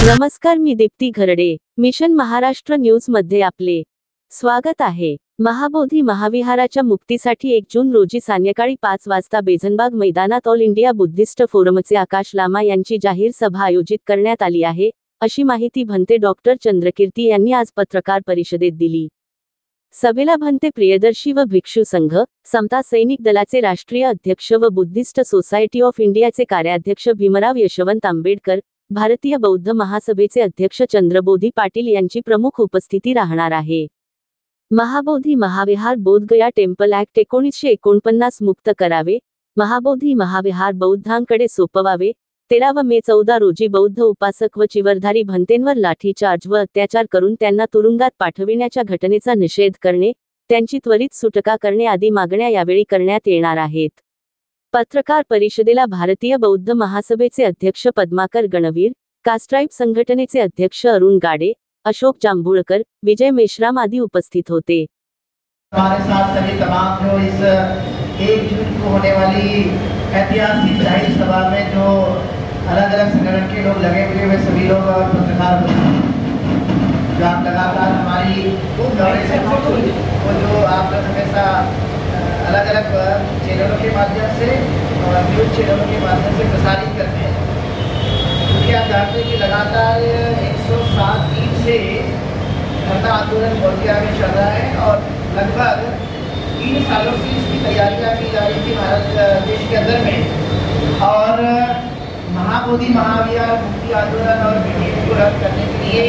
नमस्कार, मी Deepti Gharde. Mission Maharashtra news मध्ये आपले स्वागत आहे. महाबोधी महाविहाराच्या मुक्तीसाठी 1 जून रोजी सायंकाळी 5 वाजता बेझनबाग मैदानात ऑल इंडिया बुद्धिस्ट फोरमचे आकाश लामा यांची जाहीर सभा आयोजित करण्यात आली आहे, अशी माहिती भंते डॉक्टर चंद्रकीर्ती यांनी आज पत्रकार परिषदेत दिली. सभेला भंते प्रियदर्शी व भिक्षू संघ, समता सैनिक दलाचे राष्ट्रीय अध्यक्ष व बुद्धिस्ट सोसायटी ऑफ इंडियाचे कार्याध्यक्ष भीमराव यशवंत आंबेडकर, भारतीय बौद्ध महासभेचे अध्यक्ष चंद्रबोधी पाटील यांची प्रमुख उपस्थिती राहणार आहे. महाबोधी महाविहार बोधगया टेम्पल ॲक्ट 1949 मुक्त करावे. महाबोधी महाविहार बौद्धांकडे सोपवावे. 13 मे 14 रोजी बौद्ध उपासक व चिवरधारी भंतेंवर लाठीचार्ज व अत्याचार करून त्यांना तुरुंगात पाठविण्याच्या घटनेचा निषेध करणे, त्यांची त्वरित सुटका करणे आदी मागण्या यावेळी करण्यात येणार आहेत. पत्रकार परिषदेला भारतीय बौद्ध महासभेचे अध्यक्ष पद्माकर गणवीर, कास्ट्राइब संघटनेचे अध्यक्ष अरुण गाडे, अशोक जांभूळकर, विजय मेश्राम आदि उपस्थित होते. हमारे साथ सभी तमाम जो इस 1 जून को होने वाली ऐतिहासिक जाहिर सभा में जो अलग-अलग संगठन के लोग लगे हुए वे सभी लोग और पत्रकार जो आप लगातार हमारी वो जो आप लोग हमेशा अलग-अलग चैनलों के माध्यम से और न्यूज़ चैनलों के माध्यम से प्रसारित करते हैं, क्योंकि आप जानते हैं कि लगातार 107 से धरना आंदोलन बोधगया में चल रहा है और लगभग 3 सालों से इसकी तैयारियां की जा रही थी भारत देश के अंदर में। और महाबोधि महाविहार मुक्ति आंदोलन और बीटीएम को रद्द करने के लिए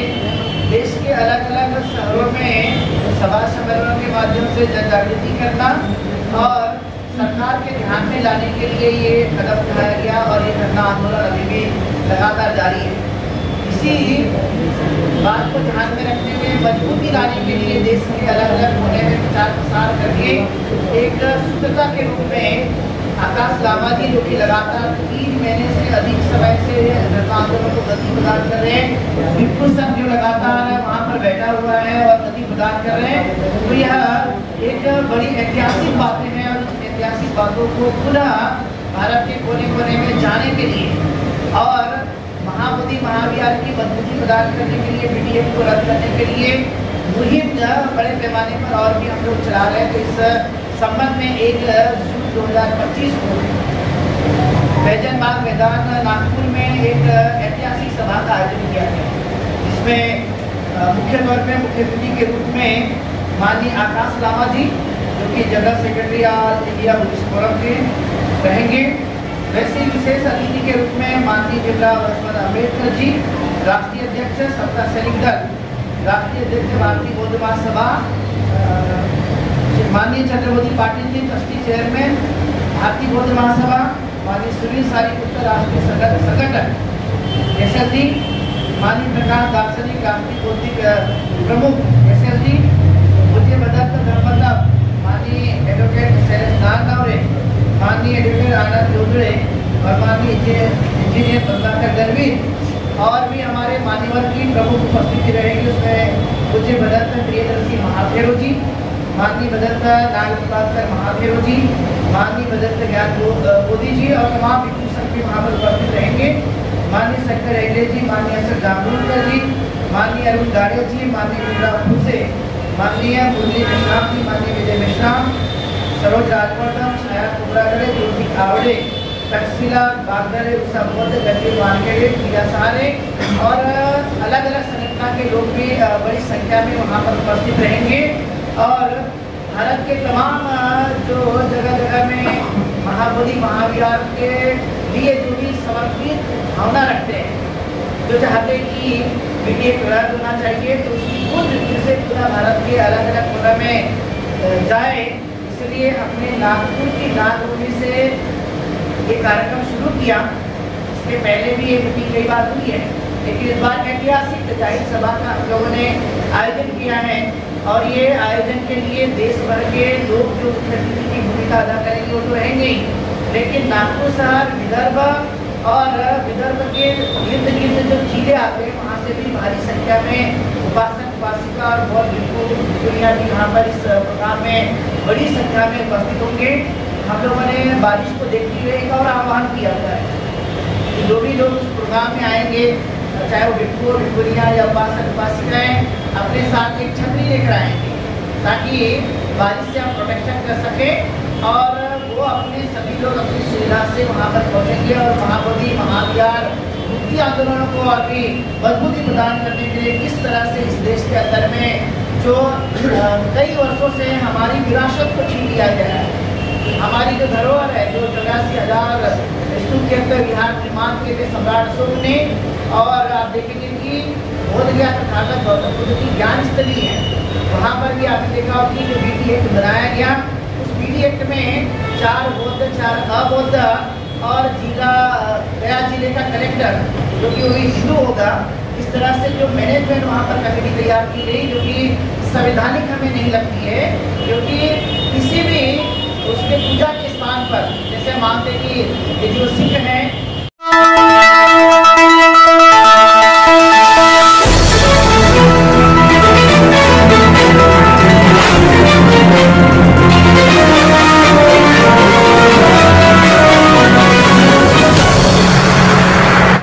देश के अलग-अलग शहरों में सभा सम्मेलनों के माध्यम से जन जागृति करना और सरकार के ध्यान में लाने के लिए ये कदम उठाया गया और ये धरना आंदोलन अभी भी लगातार जारी है। इसी बात को ध्यान में रखते हुए मजबूती लाने के लिए देश के अलग-अलग कोने में प्रचार प्रसार करके एक सूत्रता के रूप में आकाश लामा जी, जो कि लगातार 3 महीने से अधिक समय से धरना आंदोलन को गति प्रदान कर रहे हैं, भिक्षु संघ जो लगातार वहाँ पर बैठा हुआ है और गति प्रदान कर रहे हैं, तो यह एक बड़ी ऐतिहासिक बातें हैं और इन ऐतिहासिक बातों को पुनः भारत के कोने-कोने में जाने के लिए और महाबोधि महाविहार की मजबूती प्रदान करने के लिए, बीटीएम को रद्द करने के लिए मुहिम बड़े पैमाने पर और भी हम लोग चला रहे हैं। तो इस संबंध में 1 जून 2025 को बैजनबाग मैदान नागपुर में एक ऐतिहासिक सभा का आयोजन किया गया, जिसमें मुख्य तौर पर मुख्य अतिथि के रूप में माननीय आकाश लामा जी, जो कि general secretary all India Buddhist forum के रहेंगे। वैसे विशेष अतिथि के रूप में माननीय भीमराव अम्बेडकर जी, राष्ट्रीय अध्यक्ष समता सैनिक दल, राष्ट्रीय अध्यक्ष भारतीय बौद्ध महासभा, माननीय चंद्रबोधी पाटिल जी, ट्रस्टी चेयरमैन भारतीय बौद्ध महासभा, माननीय सुनील सारीपुत्र, राष्ट्रीय संगठन SLD, माननीय प्रकाश दार्शनिक, राष्ट्रीय बौद्धिक प्रमुख SLD, पूज्य भदत्त धर्मपद, माननीय एडवोकेट शैलेश नागनवरे, माननीय एडवोकेट आनंद जोगड़े और माननीय इंजीनियर पद्माकर गणवीर और भी हमारे मान्यवर की प्रमुख उपस्थिति रहेगी। उसमें पूज्य भदत्त प्रियदर्शी महाथेरो जी, माननीय भदत्त नागप्रताप महाथेरो जी, माननीय भदत्त ज्ञान बोधी जी और तमाम भिक्षु संघ भी वहाँ पर उपस्थित रहेंगे। माननीय शंकर हेगड़े जी, माननीय अशोक जांभूळकर जी, माननीय अरुण गाड़े जी, माननीय भीमराव फूसे, माननीय मुरली मेश्राम जी, माननीय विजय मेश्राम, सरोज राजवर्धन, छाया कुबरागड़े, ज्योति आवड़े, तक्षशिला बागदरे, उषा बोध, गणवीर वानखेड़े, प्रिया सहारे और अलग-अलग संगठन के लोग भी बड़ी संख्या में वहाँ पर उपस्थित रहेंगे। और भारत के तमाम जो जगह-जगह में महाबोधि महाविहार के लिए जो भी समर्पित भावना रखते हैं, जो चाहते हैं कि बीटीएम रद्द होना चाहिए, तो उसकी कुछ दृष्टि से पूरा भारत के अलग-अलग कोना में जाए, इसलिए हमने नागपुर की नागभूमि से ये कार्यक्रम शुरू किया। इसके पहले भी ये मीटिंग कई बार हुई है, लेकिन इस बार ऐतिहासिक जाहिर सभा का हम लोगों ने आयोजन किया है और ये आयोजन के लिए देश भर के लोग जो मुख्य अतिथि की भूमिका अदा करेंगे वो तो रहेंगे ही, लेकिन नागपुर शहर, विदर्भ और विदर्भ के इर्द गिर्द जो जिले आते हैं वहाँ से भी भारी संख्या में उपासक उपासिका और बहुत भिक्षुनियाँ भी यहाँ पर इस प्रोग्राम में बड़ी संख्या में उपस्थित होंगे। हम लोगों ने बारिश को देखते हुए एक और आह्वान किया था कि जो भी लोग उस प्रोग्राम में आएंगे, चाहे वो भिक्षु भिक्षुनियाँ या उपासक उपासिकाएँ, अपने साथ एक छतरी लेकर आएंगे ताकि बारिश से हम प्रोटेक्शन कर सकें और वो अपने सभी लोग अपनी सुविधा से वहाँ पर पहुँचेंगे और महाबोधि महाविहार मुक्ति आंदोलनों को और भी मजबूती प्रदान करने के लिए किस तरह से इस देश के अंदर में जो कई वर्षों से हमारी विरासत को छीन लिया गया है, हमारी जो धरोहर है, जो 84,000 स्तूप के अंदर विहार निर्माण किए थे सम्राट अशोक ने, और आप देखेंगे कि बोधगया तथागत गौतम बुद्ध की ज्ञान स्थली है, वहाँ पर भी आपने देखा होगा कि जो BT एक्ट बनाया गया, उस BT एक्ट में 4 बौद्ध 4 अबौद्ध और गया जिले का कलेक्टर जो कि वही हिंदू होगा, इस तरह से जो मैनेजमेंट वहाँ पर कमेटी तैयार की गई जो कि संवैधानिक हमें नहीं लगती है, क्योंकि किसी भी उसके पूजा के स्थान पर जैसे मानते हैं कि जो सिख